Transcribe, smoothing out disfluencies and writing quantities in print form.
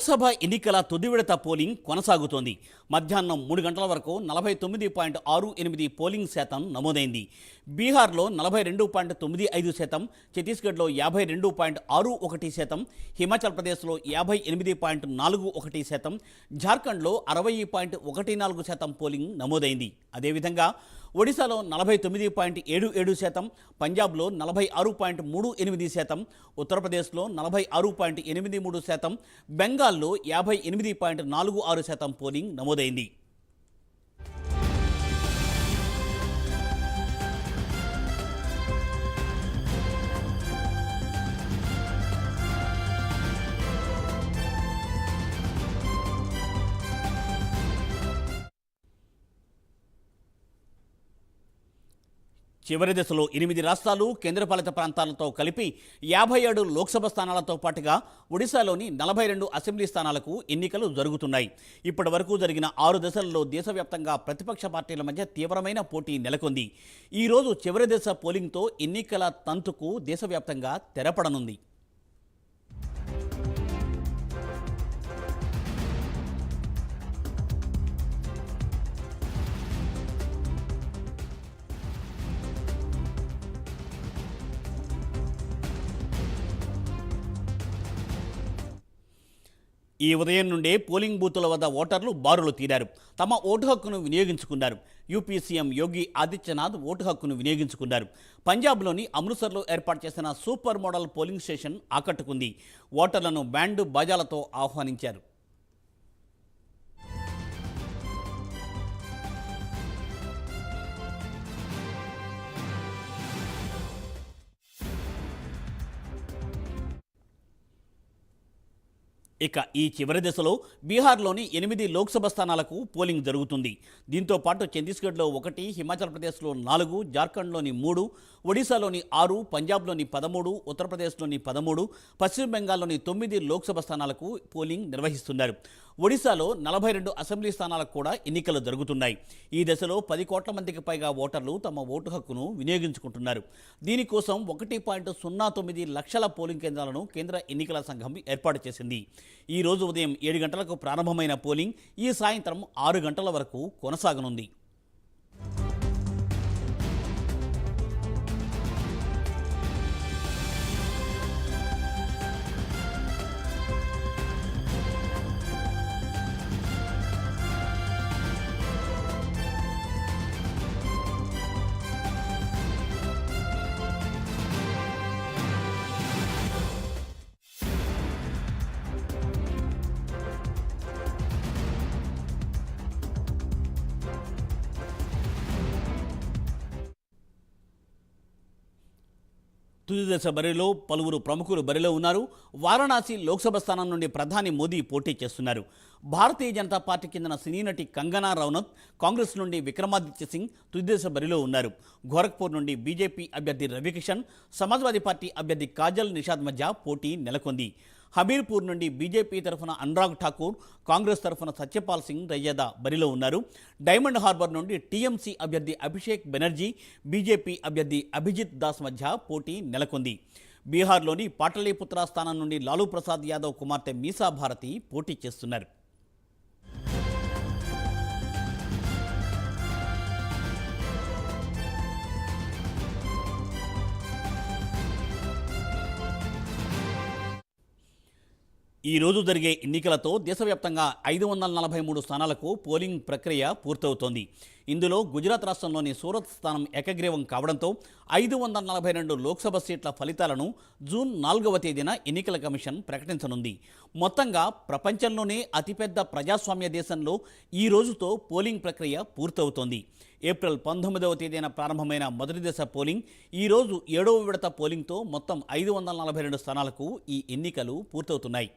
లోక్సభ ఎన్నికల తుది విడత పోలింగ్ కొనసాగుతోంది. మధ్యాహ్నం 3 గంటల వరకు 49.68 పోలింగ్ శాతం నమోదైంది. బీహార్లో 42.95%, ఛత్తీస్గఢ్లో 52.61%, హిమాచల్ ప్రదేశ్లో 58.41%, జార్ఖండ్లో 60.14% పోలింగ్ నమోదైంది. అదేవిధంగా ఒడిశాలో 49.77%, పంజాబ్లో 46.38%, ఉత్తరప్రదేశ్లో 46.83%, బెంగాల్లో 58.46% పోలింగ్ నమోదైంది. చివరి దశలో 8 రాష్ట్రాలు, కేంద్రపాలిత ప్రాంతాలతో కలిపి 57 లోక్సభ స్థానాలతో పాటుగా ఒడిశాలోని 42 అసెంబ్లీ స్థానాలకు ఎన్నికలు జరుగుతున్నాయి. ఇప్పటి వరకు జరిగిన 6 దశల్లో దేశవ్యాప్తంగా ప్రతిపక్ష పార్టీల మధ్య తీవ్రమైన పోటీ నెలకొంది. ఈరోజు చివరి దశ పోలింగ్తో ఎన్నికల తంతుకు దేశవ్యాప్తంగా తెరపడనుంది. ఈ ఉదయం నుండే పోలింగ్ బూతుల వద్ద ఓటర్లు బారులు తీరారు. తమ ఓటు హక్కును వినియోగించుకున్నారు. UP CM Yogi Adityanath vote హక్కును వినియోగించుకున్నారు. పంజాబ్లోని అమృత్సర్లో ఏర్పాటు చేసిన సూపర్ మోడల్ పోలింగ్ స్టేషన్ ఆకట్టుకుంది. ఓటర్లను బ్యాండ్ బాజాలతో ఆహ్వానించారు. ఇక ఈ చివరి దశలో బీహార్లోని 8 లోక్సభ స్థానాలకు పోలింగ్ జరుగుతుంది. దీంతో పాటు ఛత్తీస్గఢ్లో 1, హిమాచల్ ప్రదేశ్లో 4, జార్ఖండ్లోని 3, ఒడిశాలోని 6, పంజాబ్లోని 13, ఉత్తరప్రదేశ్లోని 13, పశ్చిమ బెంగాల్లోని 9 లోక్సభ స్థానాలకు పోలింగ్ నిర్వహిస్తున్నారు. ఒడిశాలో 42 అసెంబ్లీ స్థానాలకు కూడా ఎన్నికలు జరుగుతున్నాయి. ఈ దశలో 10 కోట్ల మందికి పైగా ఓటర్లు తమ ఓటు హక్కును వినియోగించుకుంటున్నారు. దీనికోసం 1.09 లక్షల పోలింగ్ కేంద్రాలను కేంద్ర ఎన్నికల సంఘం ఏర్పాటు చేసింది. ఈ రోజు ఉదయం 7 గంటలకు ప్రారంభమైన పోలింగ్ ఈ సాయంత్రం 6 గంటల వరకు కొనసాగనుంది. తుది దశ బరిలో పలువురు ప్రముఖులు బరిలో ఉన్నారు. వారణాసి లోక్సభ స్థానం నుండి ప్రధాని మోదీ పోటీ చేస్తున్నారు. భారతీయ జనతా పార్టీ చెందిన సినీ నటి కంగనా రనౌత్, కాంగ్రెస్ నుండి విక్రమాదిత్య సింగ్ తుది దశ బరిలో ఉన్నారు. గోరఖ్పూర్ నుండి బీజేపీ అభ్యర్థి రవికిషన్, సమాజ్వాదీ పార్టీ అభ్యర్థి కాజల్ నిషాద్ మధ్య పోటీ నెలకొంది. హమీర్పూర్ నుండి బీజేపీ తరఫున అనురాగ్ ఠాకూర్, కాంగ్రెస్ తరఫున సత్యపాల్ సింగ్ రయ్యదా బరిలో ఉన్నారు. డైమండ్ హార్బర్ నుండి టీఎంసీ అభ్యర్థి అభిషేక్ బెనర్జీ, బీజేపీ అభ్యర్థి అభిజిత్ దాస్ మధ్య పోటీ నెలకొంది. బీహార్లోని పాటలీపుత్ర స్థానం నుండి లాలూ ప్రసాద్ యాదవ్ కుమార్తె మీసా భారతి పోటీ చేస్తున్నారు. ఈ రోజు జరిగే ఎన్నికలతో దేశవ్యాప్తంగా 543 స్థానాలకు పోలింగ్ ప్రక్రియ పూర్తవుతోంది. ఇందులో గుజరాత్ రాష్ట్రంలోని సూరత్ స్థానం ఏకగ్రీవం కావడంతో 542 లోక్సభ సీట్ల ఫలితాలను జూన్ 4వ తేదీన ఎన్నికల కమిషన్ ప్రకటించనుంది. మొత్తంగా ప్రపంచంలోనే అతిపెద్ద ప్రజాస్వామ్య దేశంలో ఈ రోజుతో పోలింగ్ ప్రక్రియ పూర్తవుతోంది. ఏప్రిల్ 19వ తేదీన ప్రారంభమైన మొదటి దశ పోలింగ్ ఈ రోజు 7వ విడత పోలింగ్తో మొత్తం 542 స్థానాలకు ఈ ఎన్నికలు పూర్తవుతున్నాయి.